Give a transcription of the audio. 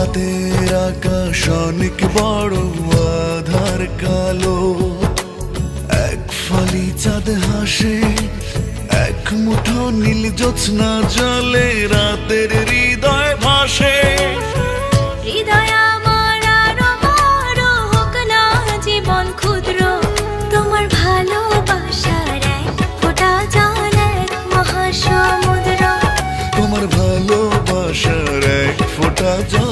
রাতের আকাশ অনেক বড় আধার কালো, এক ফালি চাঁদ হাসে, এক মুঠো নীল জ্যোৎস্না জলে রাতের হৃদয় ভাসে। হৃদয় আমার আরো বড় হোক না জীবন ক্ষুদ্র, তোমার ভালোবাসার এক ফোঁটা জল এক মহাসমুদ্র। তোমার ভালোবাসার এক ফোঁটা জল